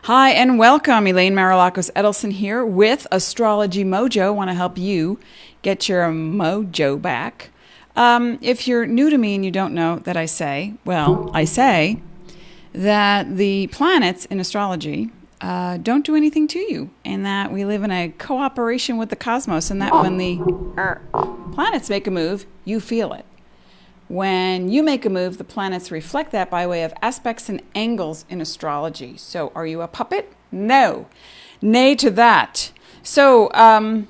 Hi and welcome. Elaine Marolakos Edelson here with Astrology Mojo. Want to help you get your mojo back. If you're new to me and you don't know that I say that the planets in astrology don't do anything to you, and that we live in a cooperation with the cosmos, and that when the planets make a move, you feel it. When you make a move, the planets reflect that by way of aspects and angles in astrology. So are you a puppet? No. Nay to that. So come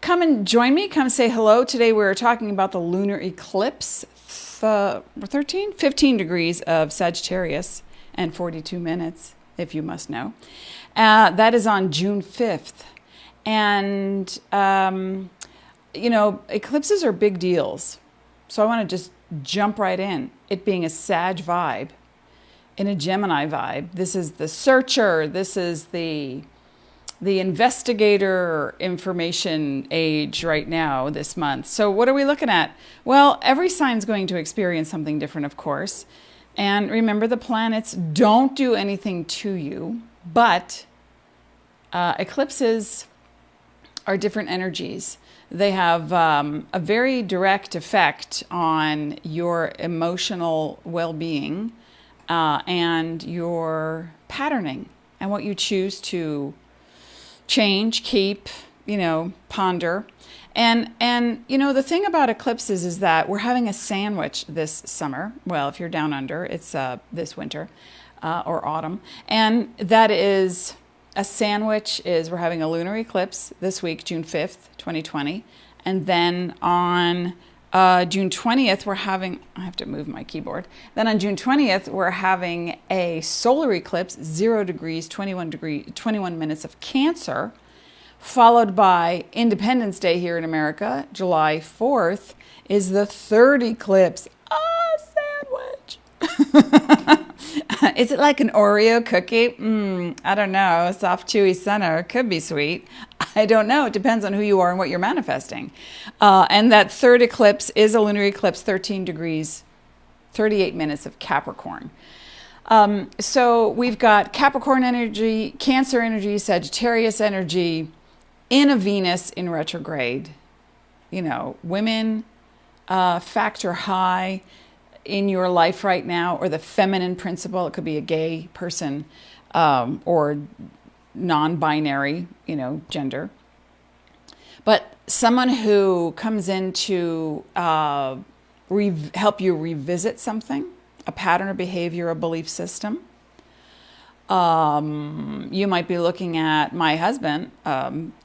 and join me. Come say hello. Today we're talking about the lunar eclipse, 15 degrees of Sagittarius and 42 minutes, if you must know. That is on June 5th. And, eclipses are big deals. So I want to just jump right in. It being a Sag vibe, in a Gemini vibe. This is the searcher. This is the investigator information age right now this month. So what are we looking at? Well, every sign's going to experience something different, of course. And remember, the planets don't do anything to you, but eclipses are different energies. They have a very direct effect on your emotional well-being and your patterning and what you choose to change, keep, ponder. And the thing about eclipses is that we're having a sandwich this summer. Well, if you're down under, it's this winter or autumn. And that is... A sandwich is we're having a lunar eclipse this week, June 5th, 2020. And then on June 20th, we're having, I have to move my keyboard. Then on June 20th, we're having a solar eclipse, 0 degrees, 21 minutes of Cancer, followed by Independence Day here in America. July 4th is the third eclipse. Sandwich. Is it like an Oreo cookie? I don't know. Soft, chewy center. Could be sweet. I don't know. It depends on who you are and what you're manifesting. And that third eclipse is a lunar eclipse, 13 degrees, 38 minutes of Capricorn. So we've got Capricorn energy, Cancer energy, Sagittarius energy in a Venus in retrograde. Women factor high in your life right now, or the feminine principle. It could be a gay person or non-binary, gender. But someone who comes in to help you revisit something, a pattern of behavior, a belief system. You might be looking at my husband,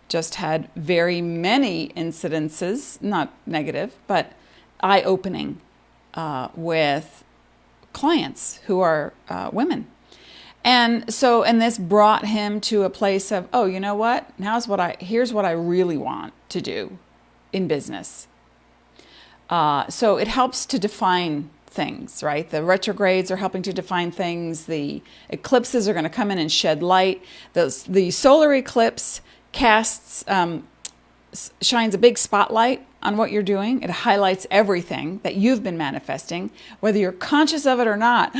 just had very many incidences, not negative, but eye-opening with clients who are women. And this brought him to a place of, oh, you know what? Here's what I really want to do in business. So it helps to define things, right? The retrogrades are helping to define things. The eclipses are going to come in and shed light. The solar eclipse shines a big spotlight on what you're doing. It highlights everything that you've been manifesting, whether you're conscious of it or not.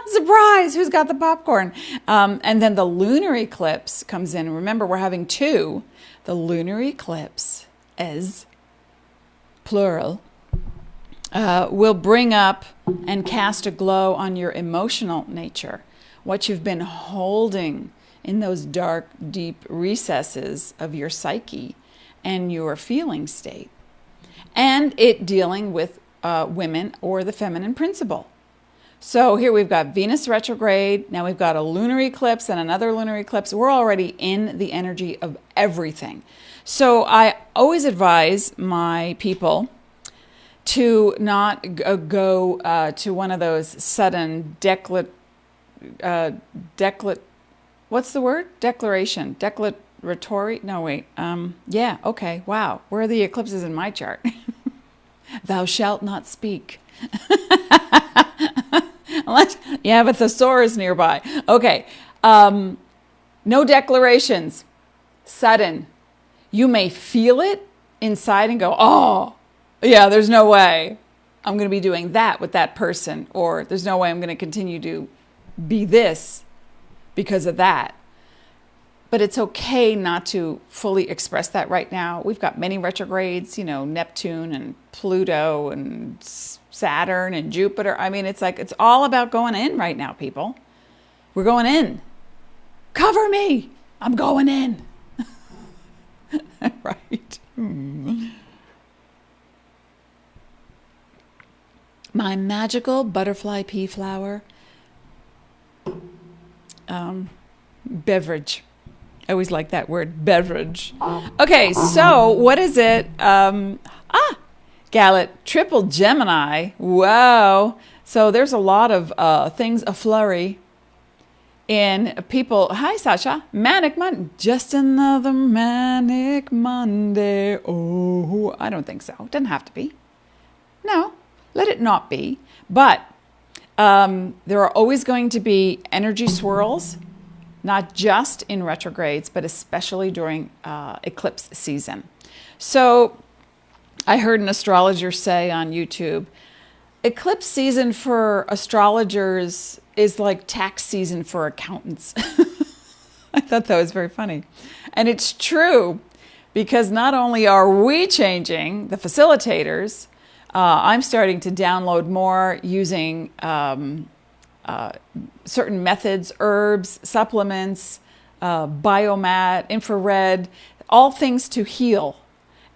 Surprise! Who's got the popcorn? And then the lunar eclipse comes in. Remember, we're having two. The lunar eclipse, as plural, will bring up and cast a glow on your emotional nature, what you've been holding in those dark, deep recesses of your psyche and your feeling state, and it dealing with women or the feminine principle. So here we've got Venus retrograde, now we've got a lunar eclipse and another lunar eclipse. We're already in the energy of everything. So I always advise my people to not go to one of those sudden what's the word? Declaratory? No, wait. Yeah, okay. Wow. Where are the eclipses in my chart? Thou shalt not speak. Unless you have a thesaurus nearby. Okay. No declarations. Sudden. You may feel it inside and go, oh, yeah, there's no way I'm going to be doing that with that person. Or there's no way I'm going to continue to be this because of that. But it's okay not to fully express that right now. We've got many retrogrades, Neptune and Pluto and Saturn and Jupiter. I mean, it's all about going in right now, people. We're going in. Cover me. I'm going in. Right. My magical butterfly pea flower beverage. I always like that word, beverage. Okay, so what is it? Gallet, triple Gemini. Wow. So there's a lot of things a flurry in people. Hi, Sasha. Manic Monday. Just another manic Monday. Oh, I don't think so. It doesn't have to be. No, let it not be. But there are always going to be energy swirls, not just in retrogrades, but especially during eclipse season. So I heard an astrologer say on YouTube, eclipse season for astrologers is like tax season for accountants. I thought that was very funny. And it's true, because not only are we changing, the facilitators, I'm starting to download more using certain methods, herbs, supplements, biomat, infrared, all things to heal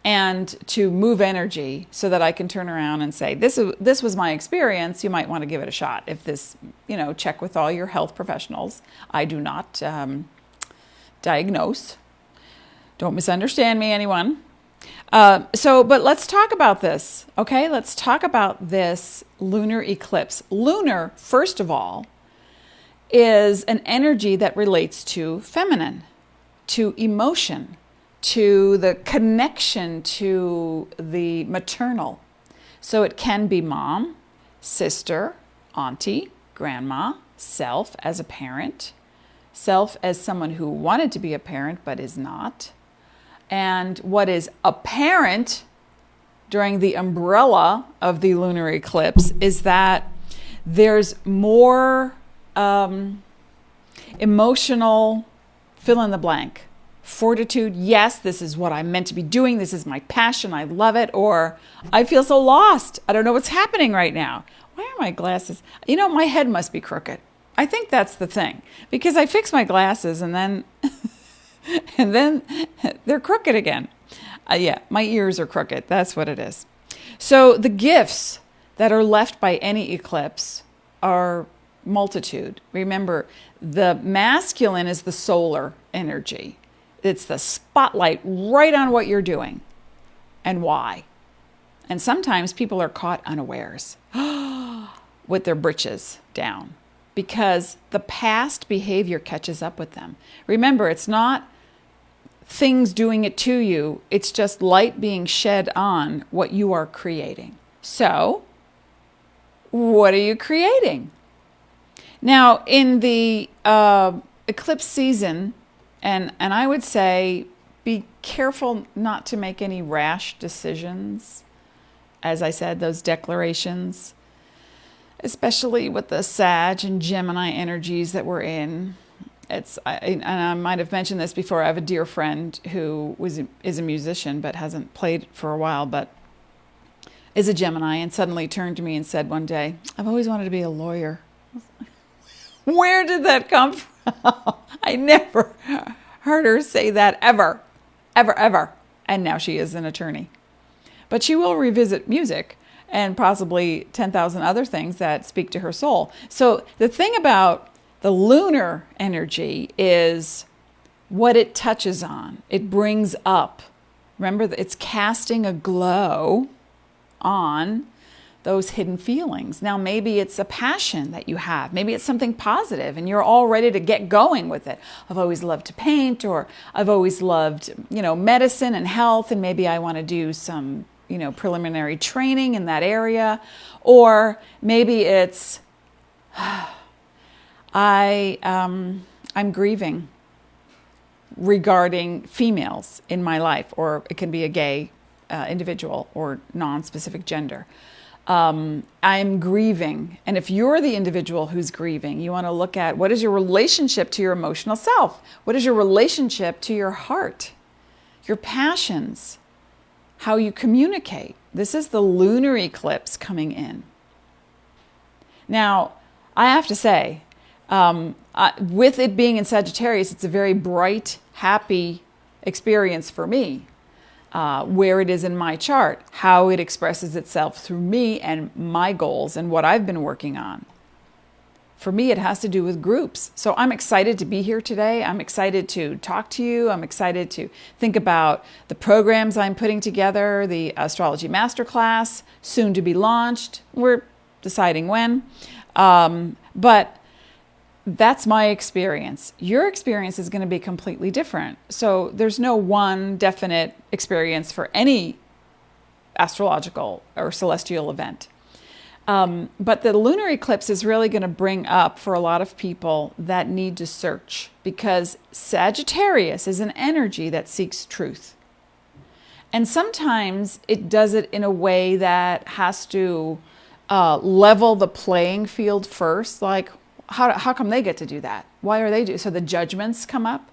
and to move energy so that I can turn around and say, this was my experience. You might want to give it a shot. If this, check with all your health professionals. I do not diagnose. Don't misunderstand me, anyone. But let's talk about this, okay? Let's talk about this lunar eclipse. Lunar, first of all, is an energy that relates to feminine, to emotion, to the connection to the maternal. So it can be mom, sister, auntie, grandma, self as a parent, self as someone who wanted to be a parent but is not. And what is apparent during the umbrella of the lunar eclipse is that there's more emotional fill in the blank. Fortitude, yes, this is what I'm meant to be doing. This is my passion. I love it. Or I feel so lost. I don't know what's happening right now. Why are my glasses? My head must be crooked. I think that's the thing. Because I fix my glasses and then and then they're crooked again. My ears are crooked. That's what it is. So the gifts that are left by any eclipse are multitude. Remember, the masculine is the solar energy. It's the spotlight right on what you're doing and why. And sometimes people are caught unawares with their britches down because the past behavior catches up with them. Remember, it's not things doing it to you. It's just light being shed on what you are creating. So, what are you creating? Now, in the eclipse season, and I would say be careful not to make any rash decisions. As I said, those declarations, especially with the Sag and Gemini energies that we're in. And I might have mentioned this before. I have a dear friend who is a musician but hasn't played for a while, but is a Gemini, and suddenly turned to me and said one day, "I've always wanted to be a lawyer." Where did that come from? I never heard her say that ever. And now she is an attorney. But she will revisit music and possibly 10,000 other things that speak to her soul. So the thing about the lunar energy is what it touches on. It brings up. Remember, it's casting a glow on those hidden feelings. Now, maybe it's a passion that you have. Maybe it's something positive and you're all ready to get going with it. I've always loved to paint, or I've always loved, medicine and health, and maybe I want to do some, preliminary training in that area. Or maybe it's, I'm grieving regarding females in my life, or it can be a gay individual or non-specific gender. I'm grieving. And if you're the individual who's grieving, you want to look at what is your relationship to your emotional self? What is your relationship to your heart, your passions, how you communicate? This is the lunar eclipse coming in. Now, I have to say, with it being in Sagittarius, it's a very bright, happy experience for me. Where it is in my chart, how it expresses itself through me and my goals and what I've been working on. For me, it has to do with groups. So I'm excited to be here today. I'm excited to talk to you. I'm excited to think about the programs I'm putting together, the Astrology Masterclass, soon to be launched. We're deciding when. But that's my experience. Your experience is going to be completely different. So there's no one definite experience for any astrological or celestial event. But the lunar eclipse is really going to bring up for a lot of people that need to search, because Sagittarius is an energy that seeks truth. And sometimes it does it in a way that has to level the playing field first, like, how come they get to do that? Why are they so the judgments come up?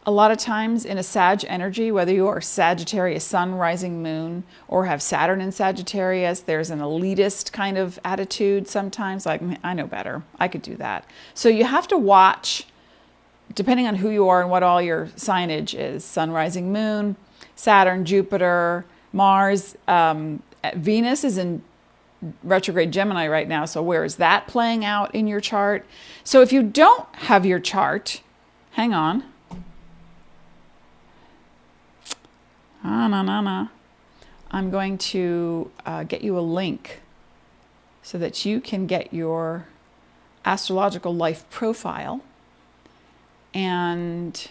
A lot of times in a Sag energy, whether you are Sagittarius sun, rising moon, or have Saturn in Sagittarius, there's an elitist kind of attitude sometimes, like, I know better, I could do that. So you have to watch, depending on who you are and what all your signage is, sun, rising moon, Saturn, Jupiter, Mars, Venus is in retrograde Gemini right now, so where is that playing out in your chart? So if you don't have your chart, hang on. I'm going to get you a link so that you can get your astrological life profile. And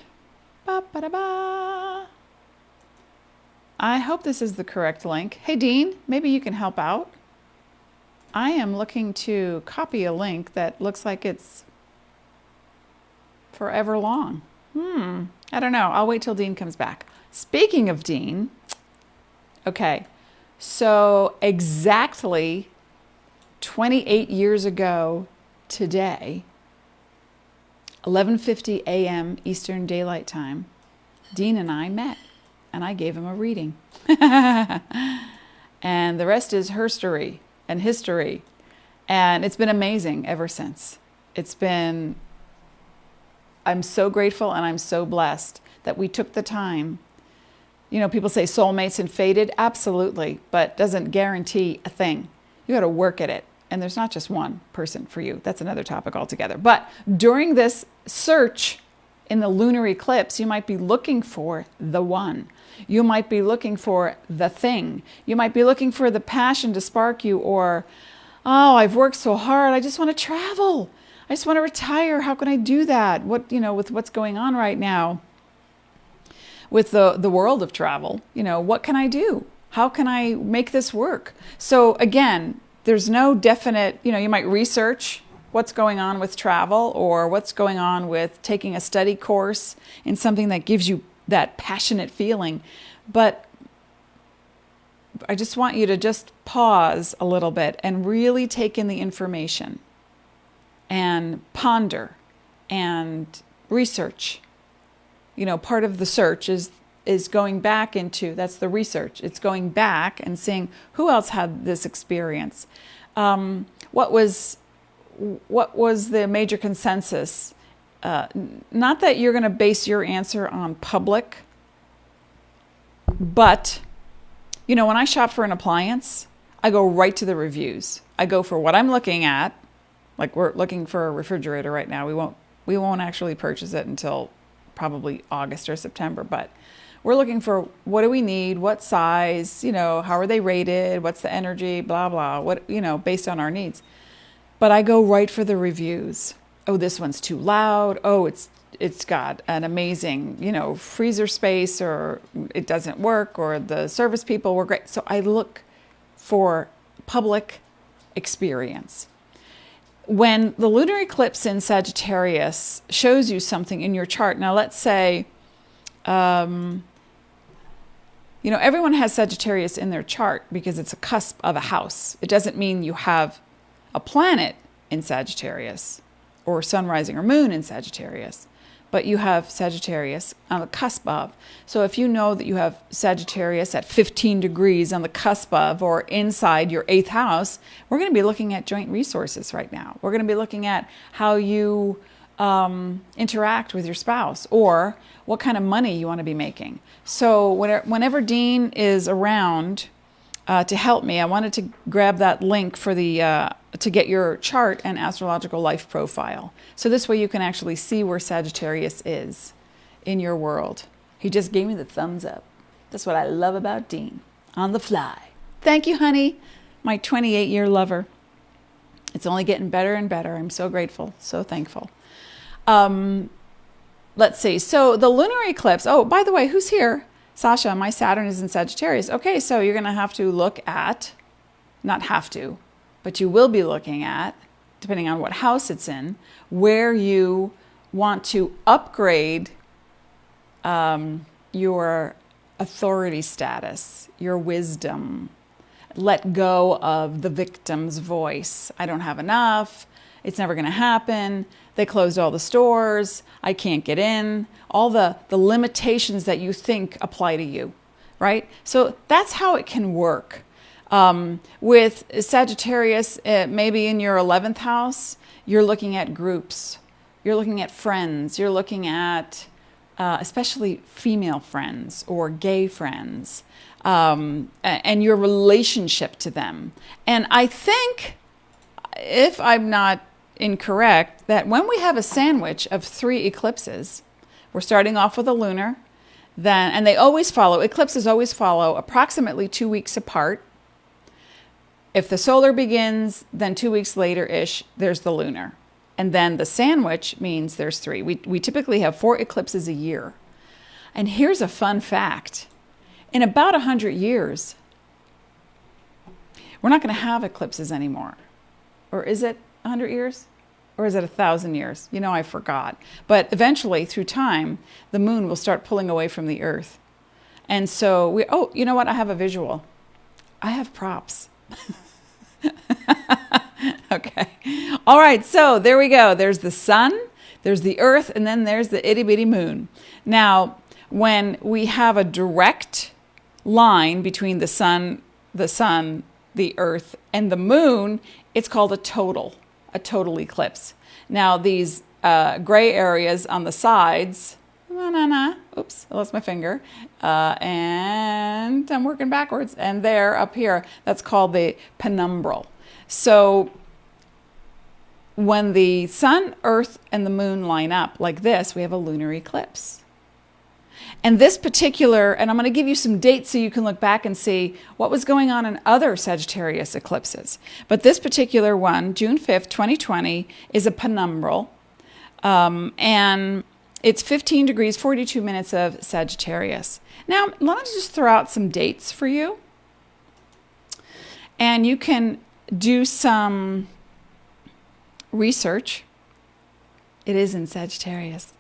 I hope this is the correct link. Hey Dean, maybe you can help out. I am looking to copy a link that looks like it's forever long. I don't know. I'll wait till Dean comes back. Speaking of Dean, okay, so exactly 28 years ago today, 11:50 a.m. Eastern Daylight Time, Dean and I met, and I gave him a reading. And the rest is herstory and history. And it's been amazing ever since. I'm so grateful and I'm so blessed that we took the time. You know, people say soulmates and fated. Absolutely. But doesn't guarantee a thing. You got to work at it. And there's not just one person for you. That's another topic altogether. But during this search in the lunar eclipse, you might be looking for the one. You might be looking for the thing. You might be looking for the passion to spark you, or, oh, I've worked so hard. I just want to travel. I just want to retire. How can I do that? With what's going on right now with the world of travel, what can I do? How can I make this work? So again, there's no definite, you might research what's going on with travel, or what's going on with taking a study course in something that gives you that passionate feeling. But I just want you to just pause a little bit and really take in the information and ponder and research. Part of the search is going back into, that's the research. It's going back and seeing who else had this experience. What was the major consensus? Not that you're going to base your answer on public, but, when I shop for an appliance, I go right to the reviews. I go for what I'm looking at. Like, we're looking for a refrigerator right now. We won't actually purchase it until probably August or September, but we're looking for, what do we need? What size? How are they rated? What's the energy? Blah, blah, based on our needs. But I go right for the reviews. Oh, this one's too loud. Oh, it's got an amazing, freezer space, or it doesn't work, or the service people were great. So I look for public experience. When the lunar eclipse in Sagittarius shows you something in your chart, now let's say You know, everyone has Sagittarius in their chart because it's a cusp of a house. It doesn't mean you have a planet in Sagittarius or sun rising or moon in Sagittarius, but you have Sagittarius on the cusp of. So if you know that you have Sagittarius at 15 degrees on the cusp of or inside your 8th house, we're going to be looking at joint resources right now. We're going to be looking at how you interact with your spouse or what kind of money you want to be making. So whenever Dean is around to help me, I wanted to grab that link for the to get your chart and astrological life profile. So this way you can actually see where Sagittarius is in your world. He just gave me the thumbs up. That's what I love about Dean. On the fly. Thank you, honey. My 28-year lover. It's only getting better and better. I'm so grateful, so thankful. Let's see. So the lunar eclipse. Oh, by the way, who's here? Sasha, my Saturn is in Sagittarius. Okay, so you're going to have to look at, not have to, but you will be looking at, depending on what house it's in, where you want to upgrade your authority status, your wisdom. Let go of the victim's voice. I don't have enough. It's never going to happen. They closed all the stores. I can't get in. All the limitations that you think apply to you, right? So that's how it can work. With Sagittarius, maybe in your 11th house, you're looking at groups. You're looking at friends. You're looking at especially female friends or gay friends, and your relationship to them. And I think, if I'm not incorrect, that when we have a sandwich of 3 eclipses, we're starting off with a lunar, then, and they always follow, eclipses always follow approximately 2 weeks apart. If the solar begins, then 2 weeks later-ish, there's the lunar. And then the sandwich means there's 3. We typically have 4 eclipses a year. And here's a fun fact. In about 100 years, we're not going to have eclipses anymore. Or is it 100 years? Or is it 1,000 years? You know, I forgot. But eventually, through time, the moon will start pulling away from the earth. And so oh, you know what? I have a visual. I have props. Okay. All right. So there we go. There's the sun, there's the earth, and then there's the itty bitty moon. Now, when we have a direct line between the sun, the earth, and the moon, it's called a total eclipse. Now, these gray areas on the sides, oops, I lost my finger, and I'm working backwards, and there up here, that's called the penumbral. So when the sun, earth, and the moon line up like this, we have a lunar eclipse. And this particular, and I'm going to give you some dates so you can look back and see what was going on in other Sagittarius eclipses. But this particular one, June 5th, 2020, is a penumbral. And it's 15 degrees, 42 minutes of Sagittarius. Now, let me just throw out some dates for you. And you can do some research. It is in Sagittarius.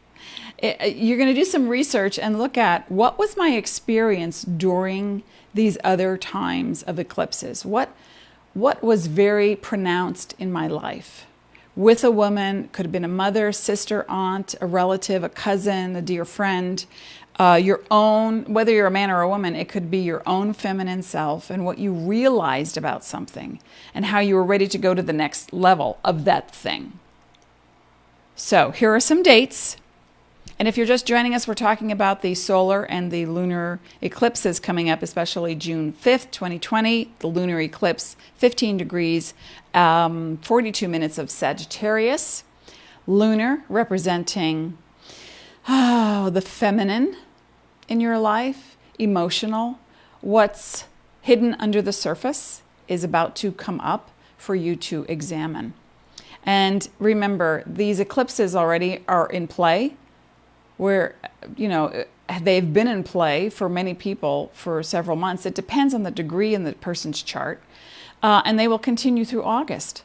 You're going to do some research and look at what was my experience during these other times of eclipses. What was very pronounced in my life with a woman, could have been a mother, sister, aunt, a relative, a cousin, a dear friend, your own, whether you're a man or a woman, it could be your own feminine self and what you realized about something and how you were ready to go to the next level of that thing. So here are some dates. And if you're just joining us, we're talking about the solar and the lunar eclipses coming up, especially June 5th, 2020, the lunar eclipse, 15 degrees, 42 minutes of Sagittarius. Lunar representing the feminine in your life, emotional. What's hidden under the surface is about to come up for you to examine. And remember, these eclipses already are in play. Where, you know, they've been in play for many people for several months. It depends on the degree in the person's chart. And they will continue through August.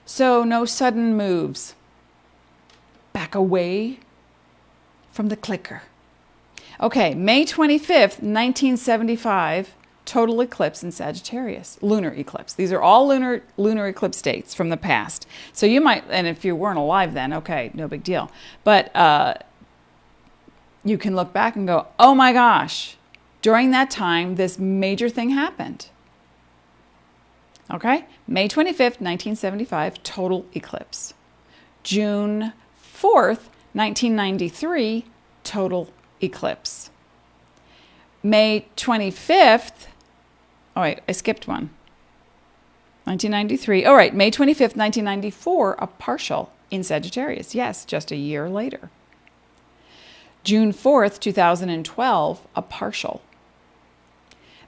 So no sudden moves. Back away from the clicker. Okay, May 25th, 1975, total eclipse in Sagittarius, lunar eclipse. These are all lunar eclipse dates from the past. So you might, and if you weren't alive then, okay, no big deal. But you can look back and go, oh my gosh, during that time, this major thing happened. Okay, May 25th, 1975, total eclipse. June 4th, 1993, total eclipse. May 25th, oh wait, I skipped one. 1993, all right, May 25th, 1994, a partial in Sagittarius. Yes, just a year later. June 4th, 2012, a partial.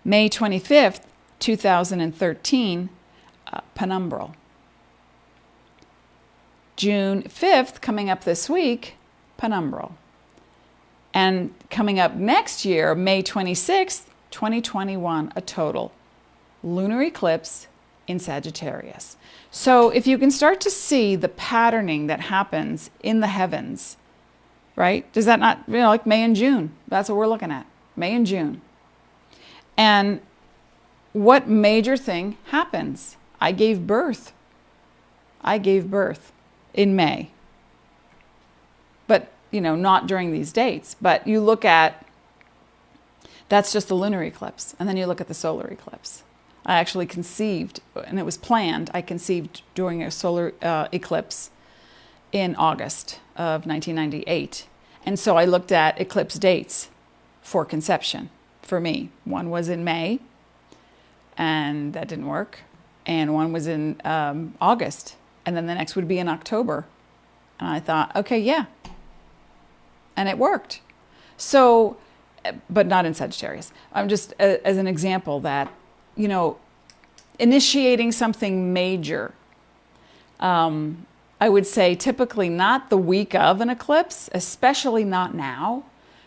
May 25th, 2013, penumbral. June 5th, coming up this week, penumbral. And coming up next year, May 26th, 2021, a total lunar eclipse in Sagittarius. So if you can start to see the patterning that happens in the heavens, right? Does that not, like May and June, that's what we're looking at, May and June. And what major thing happens? I gave birth. I gave birth in May. But, not during these dates. But you look at, that's just the lunar eclipse. And then you look at the solar eclipse. I actually conceived, and it was planned, I conceived during a solar eclipse in August of 1998. And so I looked at eclipse dates for conception for me. One was in May, and that didn't work. And one was in August, and then the next would be in October. And I thought, okay, yeah. And it worked. So, but not in Sagittarius. I'm just as an example that, initiating something major, I would say typically not the week of an eclipse, especially not now,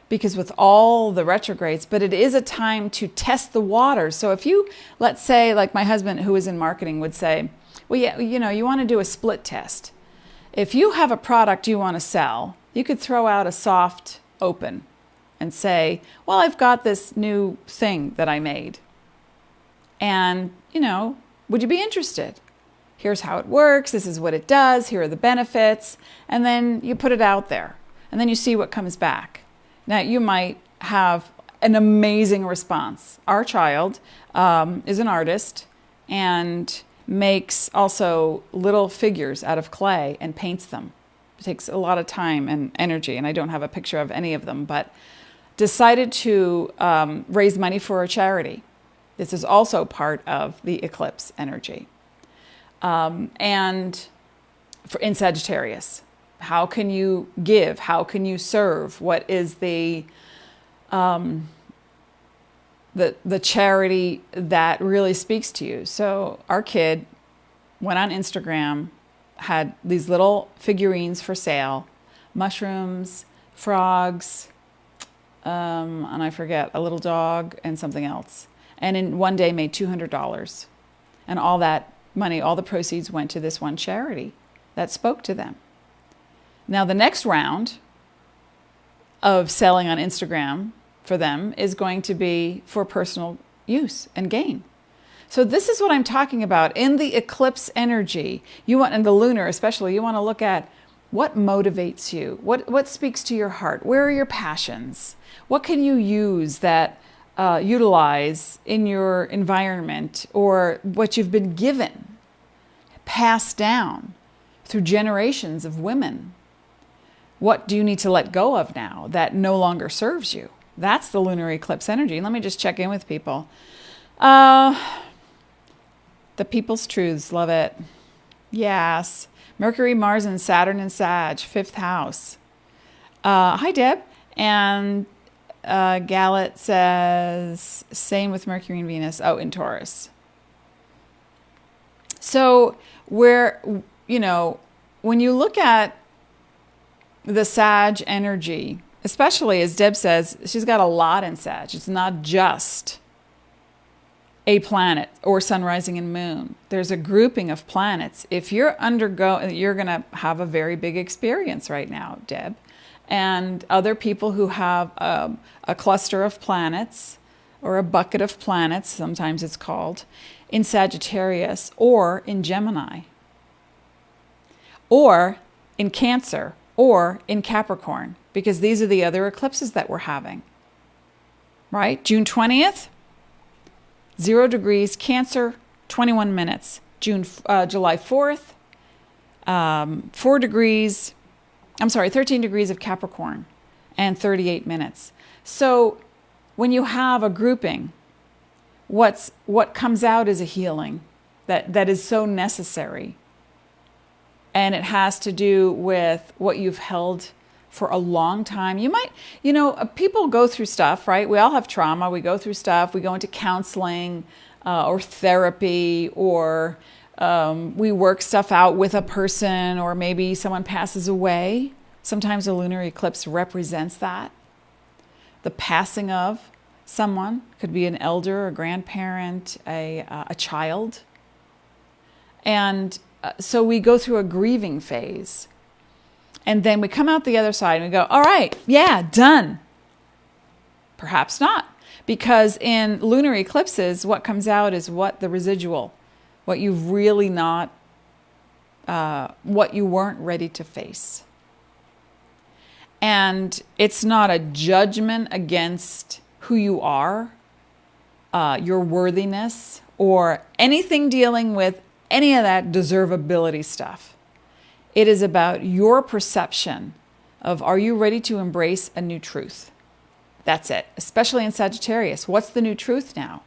because with all the retrogrades, but it is a time to test the waters. So if you, let's say, like my husband who is in marketing would say, well, yeah, you want to do a split test. If you have a product you want to sell, you could throw out a soft open and say, well, I've got this new thing that I made. And, would you be interested? Here's how it works. This is what it does. Here are the benefits. And then you put it out there. And then you see what comes back. Now, you might have an amazing response. Our child is an artist and makes also little figures out of clay and paints them. It takes a lot of time and energy, and I don't have a picture of any of them, but decided to raise money for a charity. This is also part of the eclipse energy. And in Sagittarius, how can you give? How can you serve? What is the charity that really speaks to you? So our kid went on Instagram, had these little figurines for sale, mushrooms, frogs, and I forget, a little dog and something else. And in one day made $200. And all that money, all the proceeds went to this one charity that spoke to them. Now the next round of selling on Instagram for them is going to be for personal use and gain. So this is what I'm talking about. In the eclipse energy, and the lunar especially, you want to look at what motivates you, what speaks to your heart, where are your passions, what can you use that utilize in your environment, or what you've been given, passed down through generations of women. What do you need to let go of now that no longer serves you? That's the lunar eclipse energy. Let me just check in with people. The People's Truths, love it. Yes. Mercury, Mars, and Saturn and Sag, 5th house. Hi, Deb. And Gallet says, same with Mercury and Venus. Oh, in Taurus. So when you look at the Sag energy, especially as Deb says, she's got a lot in Sag. It's not just a planet or sun, rising, and moon. There's a grouping of planets. If you're going to have a very big experience right now, Deb. and other people who have a cluster of planets, or a bucket of planets, sometimes it's called, in Sagittarius or in Gemini, or in Cancer, or in Capricorn, because these are the other eclipses that we're having, right? June 20th, 0 degrees Cancer, 21 minutes. July 4th, 13 degrees of Capricorn and 38 minutes. So when you have a grouping, what comes out is a healing that is so necessary. And it has to do with what you've held for a long time. People go through stuff, right? We all have trauma. We go through stuff. We go into counseling or therapy, or we work stuff out with a person, or maybe someone passes away. Sometimes a lunar eclipse represents that. The passing of someone could be an elder, a grandparent, a child. And so we go through a grieving phase. And then we come out the other side and we go, all right, yeah, done. Perhaps not. Because in lunar eclipses, what comes out is what the residual, what you've really not, what you weren't ready to face. And it's not a judgment against who you are, your worthiness, or anything dealing with any of that deservability stuff. It is about your perception of, are you ready to embrace a new truth? That's it, especially in Sagittarius. What's the new truth now?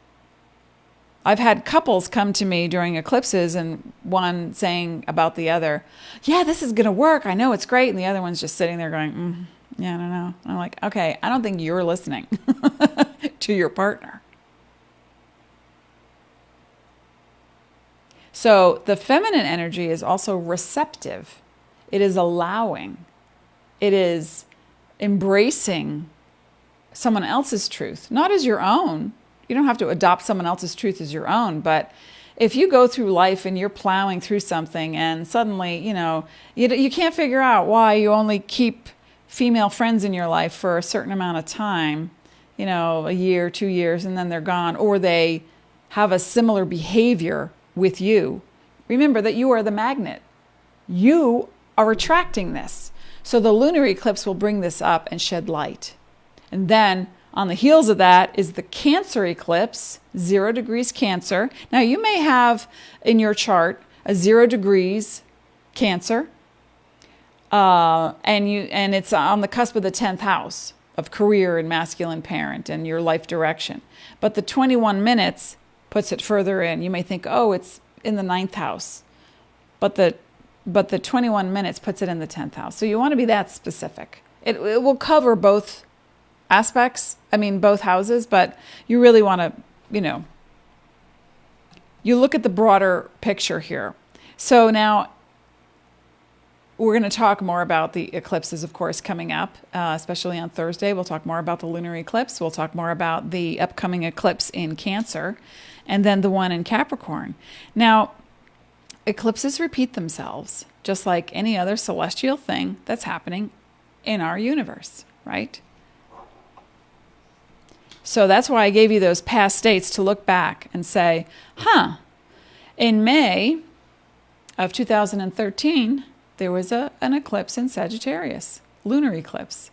I've had couples come to me during eclipses, and one saying about the other, yeah, this is going to work. I know it's great. And the other one's just sitting there going, yeah, I don't know. And I'm like, okay, I don't think you're listening to your partner. So the feminine energy is also receptive. It is allowing. It is embracing someone else's truth, not as your own. You don't have to adopt someone else's truth as your own, but if you go through life and you're plowing through something and suddenly, you can't figure out why you only keep female friends in your life for a certain amount of time, a year, 2 years, and then they're gone, or they have a similar behavior with you. Remember that you are the magnet. You are attracting this. So the lunar eclipse will bring this up and shed light. And then on the heels of that is the Cancer eclipse, 0 degrees Cancer. Now you may have in your chart a 0 degrees Cancer, and it's on the cusp of the 10th house of career and masculine parent and your life direction. But the 21 minutes puts it further in. You may think, oh, it's in the 9th house, but the 21 minutes puts it in the 10th house. So you want to be that specific. It will cover both aspects, both houses, but you really want to, you look at the broader picture here. So now we're going to talk more about the eclipses, of course, coming up, especially on Thursday. We'll talk more about the lunar eclipse. We'll talk more about the upcoming eclipse in Cancer, and then the one in Capricorn. Now, eclipses repeat themselves, just like any other celestial thing that's happening in our universe, right? So that's why I gave you those past dates to look back and say, in May of 2013, there was an eclipse in Sagittarius, lunar eclipse.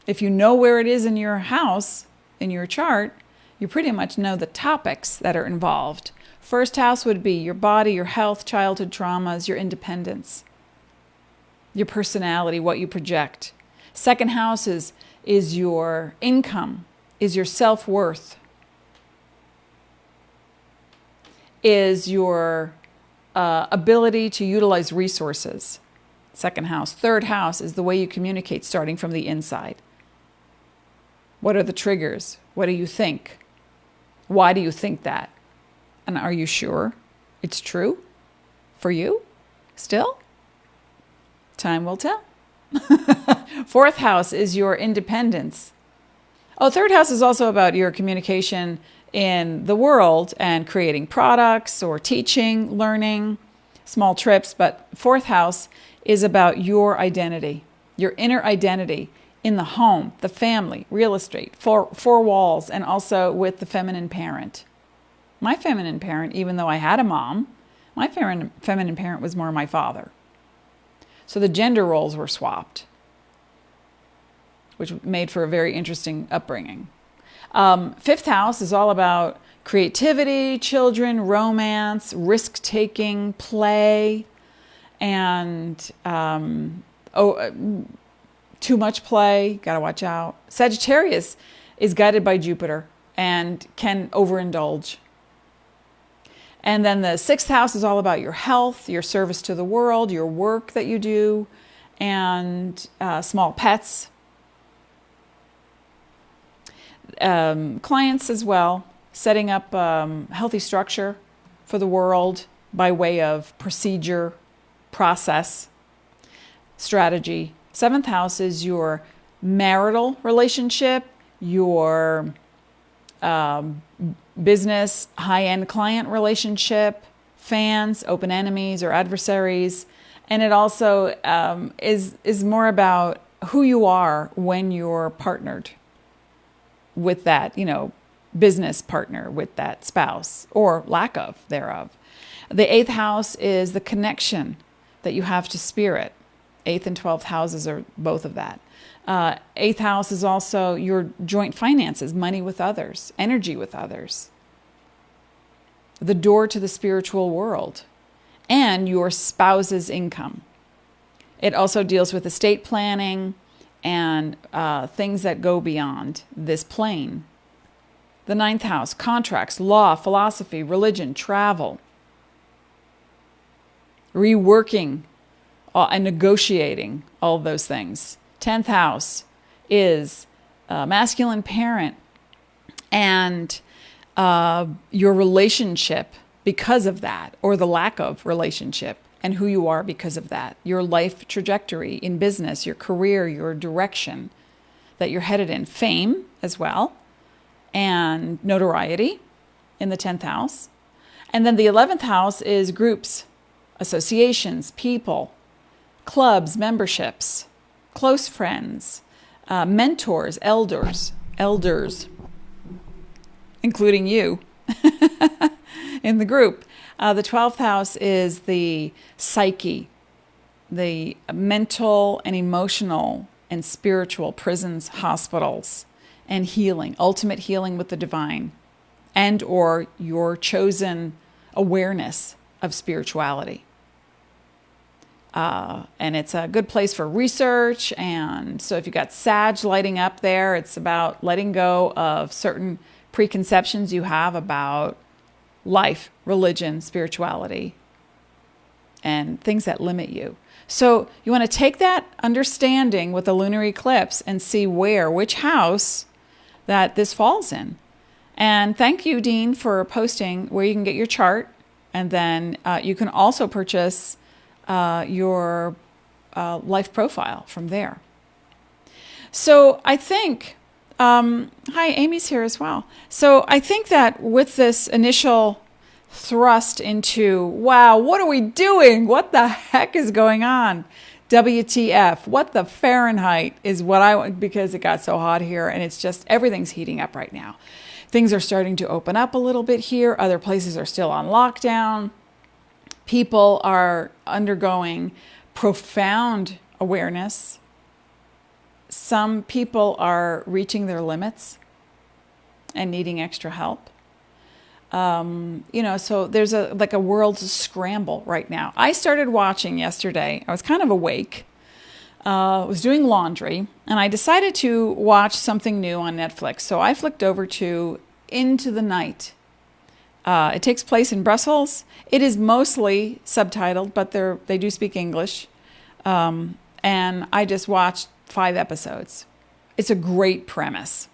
If you know where it is in your house, in your chart, you pretty much know the topics that are involved. First house would be your body, your health, childhood traumas, your independence, your personality, what you project. Second house is your income, is your self-worth, is your ability to utilize resources. Second house. Third house is the way you communicate, starting from the inside. What are the triggers? What do you think? Why do you think that? And are you sure it's true for you still? Time will tell. Fourth house is your independence. Third house is also about your communication in the world and creating products or teaching, learning, small trips. But fourth house is about your identity, your inner identity in the home, the family, real estate, four walls, and also with the feminine parent. My feminine parent, even though I had a mom, my feminine parent was more my father. So the gender roles were swapped, which made for a very interesting upbringing. Fifth house is all about creativity, children, romance, risk-taking, play, and too much play, gotta watch out. Sagittarius is guided by Jupiter and can overindulge. And then the sixth house is all about your health, your service to the world, your work that you do, and small pets. Clients as well, setting up healthy structure for the world by way of procedure, process, strategy. Seventh house is your marital relationship, your business, high-end client relationship, fans, open enemies or adversaries. And it also is more about who you are when you're partnered with that, business partner, with that spouse, or lack of thereof. The eighth house is the connection that you have to spirit. Eighth and 12th houses are both of that. Eighth house is also your joint finances, money with others, energy with others, the door to the spiritual world, and your spouse's income. It also deals with estate planning and things that go beyond this plane. The ninth house, contracts, law, philosophy, religion, travel, reworking and negotiating, all of those things. 10th house is masculine parent and your relationship because of that, or the lack of relationship, and who you are because of that. Your life trajectory in business, your career, your direction that you're headed in. Fame as well, and notoriety in the 10th house. And then the 11th house is groups, associations, people, clubs, memberships, close friends, mentors, elders, including you in the group. The 12th house is the psyche, the mental and emotional and spiritual prisons, hospitals, and healing, ultimate healing with the divine, and or your chosen awareness of spirituality. And it's a good place for research. And so if you've got Sag lighting up there, it's about letting go of certain preconceptions you have about life, religion, spirituality, and things that limit you. So you want to take that understanding with the lunar eclipse and see which house that this falls in. And thank you, Dean, for posting where you can get your chart. And then you can also purchase your life profile from there. So I think, hi, Amy's here as well. So I think that with this initial thrust into, wow, what are we doing? What the heck is going on? WTF, what the Fahrenheit is what I want, because it got so hot here, and it's just, everything's heating up right now. Things are starting to open up a little bit here. Other places are still on lockdown. People are undergoing profound awareness. Some people are reaching their limits and needing extra help. So there's a world scramble right now. I started watching yesterday. I was kind of awake. Was doing laundry, and I decided to watch something new on Netflix. So I flicked over to Into the Night. It takes place in Brussels. It is mostly subtitled, but they do speak English. And I just watched 5 episodes. It's a great premise.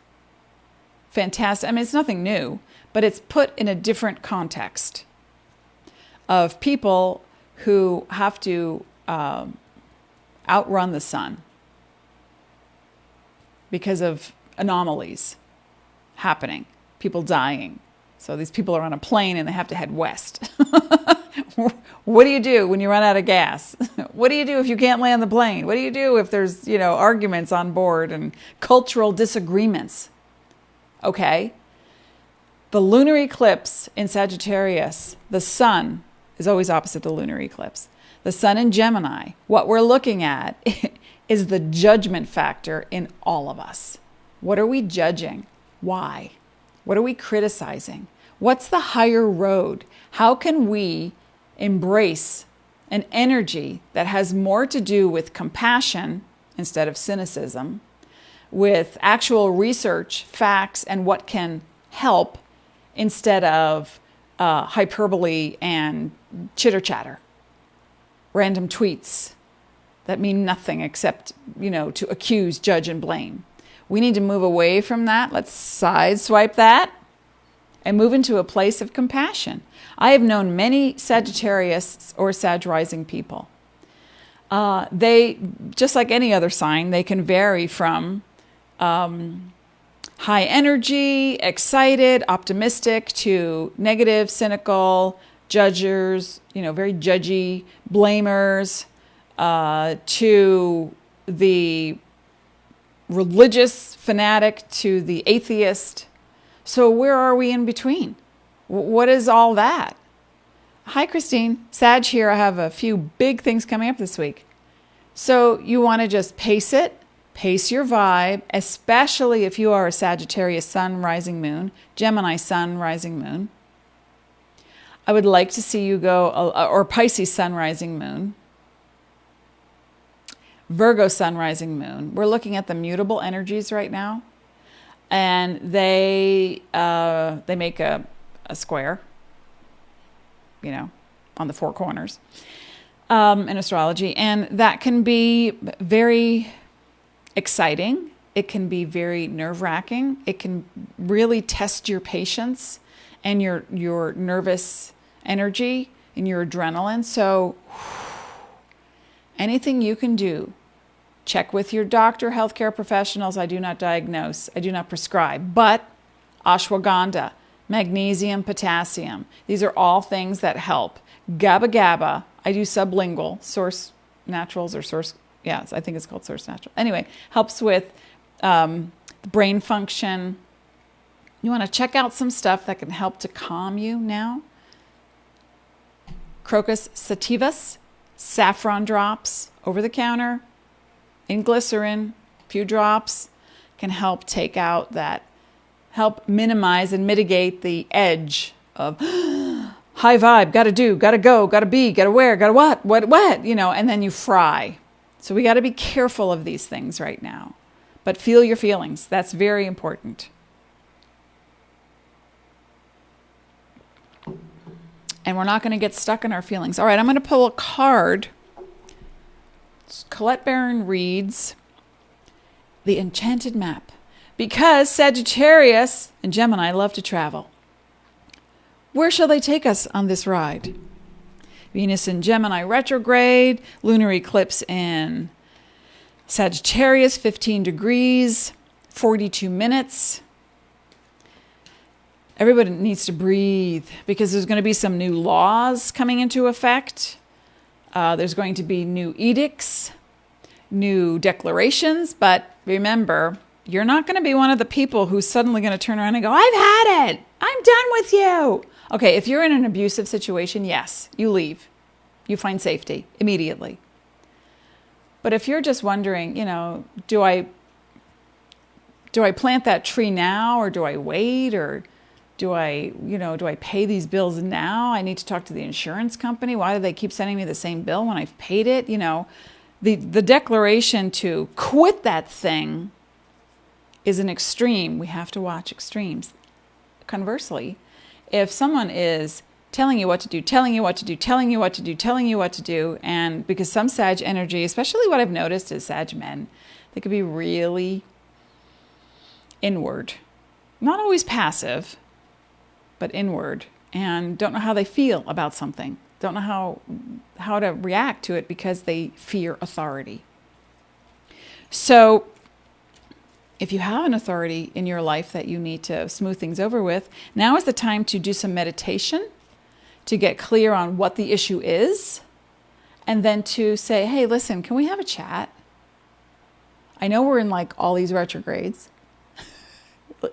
Fantastic. I mean, it's nothing new, but it's put in a different context of people who have to outrun the sun because of anomalies happening, people dying. So these people are on a plane and they have to head west. What do you do when you run out of gas What do you do if you can't land the plane? What do you do if there's, arguments on board and cultural disagreements? Okay. The lunar eclipse in Sagittarius, the sun is always opposite the lunar eclipse. The sun in Gemini, what we're looking at is the judgment factor in all of us. What are we judging? Why? What are we criticizing? What's the higher road? How can we embrace an energy that has more to do with compassion instead of cynicism, with actual research, facts, and what can help instead of hyperbole and chitter-chatter, random tweets that mean nothing except, to accuse, judge, and blame. We need to move away from that. Let's sideswipe that and move into a place of compassion. I have known many Sagittarius or Sag rising people. They, just like any other sign, they can vary from high energy, excited, optimistic, to negative, cynical, judgers, very judgy, blamers, to the religious fanatic, to the atheist. So where are we in between? What is all that? Hi, Christine. Sag here. I have a few big things coming up this week. So you want to just pace it, pace your vibe, especially if you are a Sagittarius sun, rising moon, Gemini sun, rising moon. I would like to see you go, or Pisces sun, rising moon, Virgo sun, rising moon. We're looking at the mutable energies right now. And they make a square, on the four corners in astrology. And that can be very exciting. It can be very nerve-wracking. It can really test your patience and your nervous energy and your adrenaline. So anything you can do, check with your doctor, healthcare professionals. I do not diagnose. I do not prescribe. But ashwagandha, magnesium, potassium. These are all things that help. GABA GABA. I do sublingual, Source Naturals or Source. Yes, I think it's called Source Natural. Anyway, helps with brain function. You want to check out some stuff that can help to calm you now. Crocus sativus, saffron drops, over the counter, in glycerin, a few drops, can help take out that, help minimize and mitigate the edge of high vibe, gotta do, gotta go, gotta be, gotta wear, gotta what, and then you fry. So we gotta be careful of these things right now. But feel your feelings. That's very important. And we're not going to get stuck in our feelings. All right, I'm going to pull a card. Colette Baron reads The Enchanted Map. Because Sagittarius and Gemini love to travel. Where shall they take us on this ride? Venus in Gemini retrograde, lunar eclipse in Sagittarius, 15 degrees, 42 minutes. Everybody needs to breathe because there's going to be some new laws coming into effect. There's going to be new edicts, new declarations. But remember, you're not going to be one of the people who's suddenly going to turn around and go, I've had it. I'm done with you. Okay, if you're in an abusive situation, yes, you leave. You find safety immediately. But if you're just wondering, do I plant that tree now, or do I wait, or do I pay these bills now? I need to talk to the insurance company. Why do they keep sending me the same bill when I've paid it? The declaration to quit that thing is an extreme. We have to watch extremes. Conversely, if someone is telling you what to do, and because some Sag energy, especially what I've noticed is Sag men, they could be really inward, not always passive, but inward, and don't know how they feel about something, don't know how to react to it because they fear authority. So if you have an authority in your life that you need to smooth things over with, now is the time to do some meditation, to get clear on what the issue is, And then to say, hey, listen, can we have a chat? I know we're in like all these retrogrades,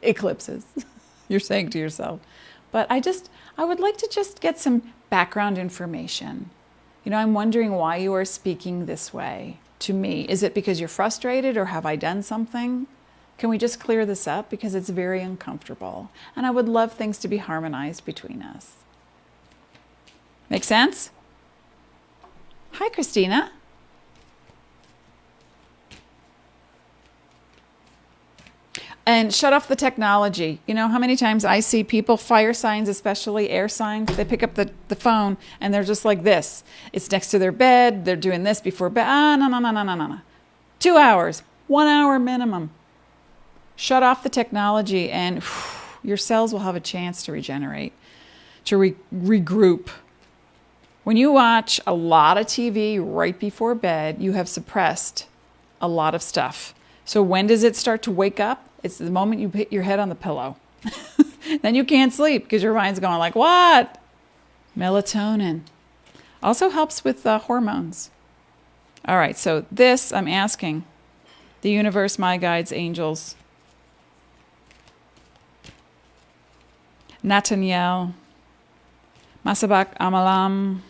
eclipses, you're saying to yourself, but I would like to just get some background information. You know, I'm wondering why you are speaking this way to me. Is it because you're frustrated, or have I done something? Can we just clear this up? Because it's very uncomfortable. And I would love things to be harmonized between us. Make sense? Hi, Christina. And shut off the technology. You know how many times I see people, fire signs, especially air signs, they pick up the phone and they're just like this. It's next to their bed. They're doing this before bed. No. 2 hours, 1 hour minimum. Shut off the technology and your cells will have a chance to regenerate, to regroup. When you watch a lot of TV right before bed, you have suppressed a lot of stuff. So when does it start to wake up? It's the moment you hit your head on the pillow. Then you can't sleep because your mind's going like, what? Melatonin. Also helps with hormones. All right, so this I'm asking the universe, my guides, angels, Nathaniel, Masabak Amalam,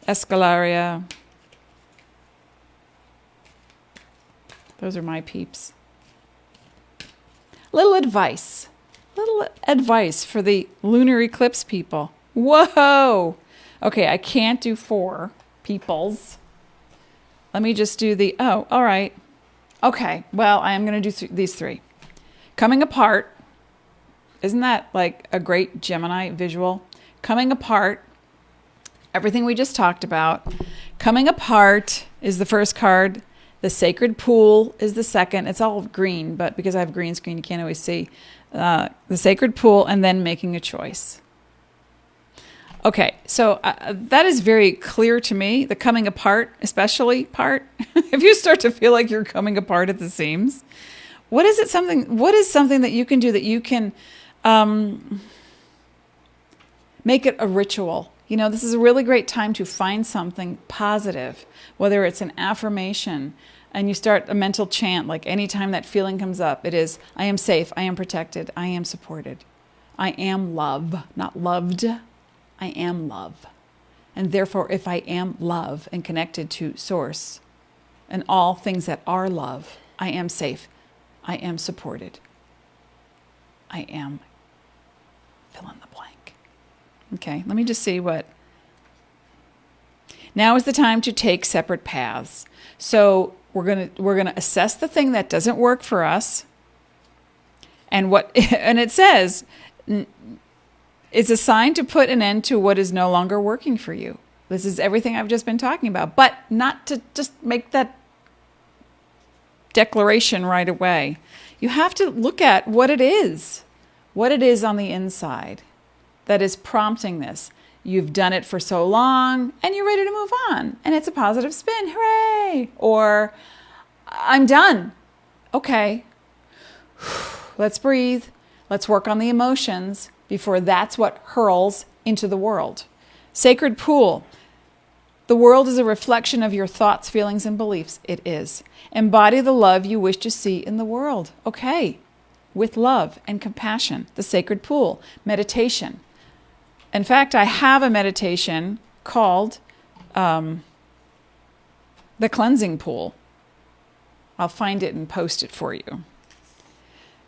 Escalaria. Those are my peeps. Little advice for the lunar eclipse people. Whoa! Okay, I can't do 4 peoples. Let me just do all right. Okay, well, I am going to do these 3. Coming apart. Isn't that like a great Gemini visual? Coming apart. Everything we just talked about. Coming apart is the first card. The sacred pool is the second. It's all green, but because I have green screen, you can't always see. The sacred pool, and then making a choice. Okay, so that is very clear to me. The coming apart, especially part. If you start to feel like you're coming apart at the seams, what is something that you can do that you can make it a ritual? You know, this is a really great time to find something positive, whether it's an affirmation, and you start a mental chant, like anytime that feeling comes up, it is, I am safe, I am protected, I am supported. I am love, not loved. I am love. And therefore, if I am love and connected to source and all things that are love, I am safe, I am supported. I am fill in the blank. Okay, let me just see what. Now is the time to take separate paths. So we're gonna assess the thing that doesn't work for us, and it says it's a sign to put an end to what is no longer working for you. This is everything I've just been talking about, but not to just make that declaration right away. You have to look at what it is on the inside that is prompting this. You've done it for so long and you're ready to move on, and it's a positive spin. Hooray! Or I'm done. Okay. Let's breathe. Let's work on the emotions before that's what hurls into the world. Sacred pool. The world is a reflection of your thoughts, feelings, and beliefs. It is. Embody the love you wish to see in the world. Okay. With love and compassion. The sacred pool. Meditation. In fact, I have a meditation called the cleansing pool. I'll find it and post it for you.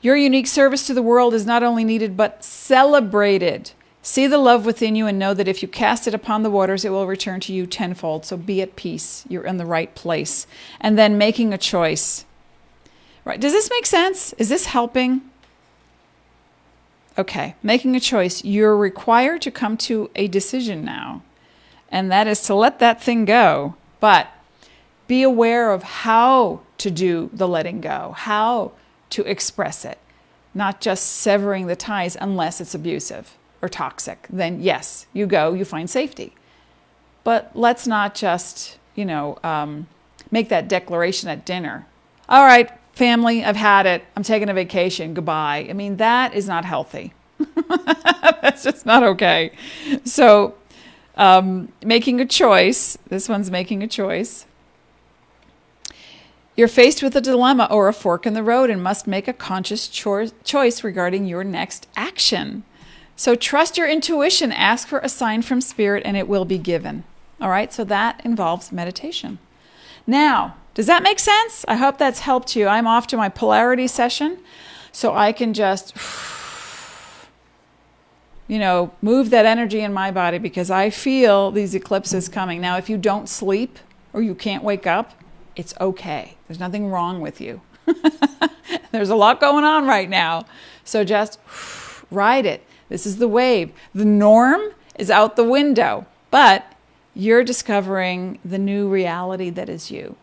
Your unique service to the world is not only needed, but celebrated. See the love within you and know that if you cast it upon the waters, it will return to you tenfold. So be at peace. You're in the right place. And then making a choice. Right? Does this make sense? Is this helping? Okay, making a choice. You're required to come to a decision now, and that is to let that thing go. But be aware of how to do the letting go, how to express it, not just severing the ties unless it's abusive or toxic. Then yes, you go, you find safety. But let's not just, make that declaration at dinner. All right, family, I've had it. I'm taking a vacation. Goodbye. I mean, that is not healthy. That's just not okay. So Making a choice. This one's making a choice. You're faced with a dilemma or a fork in the road and must make a conscious choice regarding your next action. So trust your intuition, ask for a sign from spirit, and it will be given. All right, so that involves meditation. Now, does that make sense? I hope that's helped you. I'm off to my polarity session, so I can just, move that energy in my body because I feel these eclipses coming. Now, if you don't sleep or you can't wake up, it's okay. There's nothing wrong with you. There's a lot going on right now. So just ride it. This is the wave. The norm is out the window, but you're discovering the new reality that is you.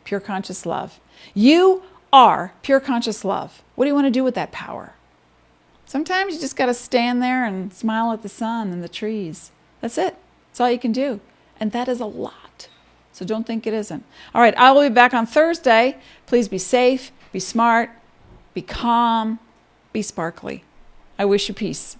Pure conscious love. You are pure conscious love. What do you want to do with that power? Sometimes you just got to stand there and smile at the sun and the trees. That's it. That's all you can do. And that is a lot. So don't think it isn't. All right, I will be back on Thursday. Please be safe, be smart, be calm, be sparkly. I wish you peace.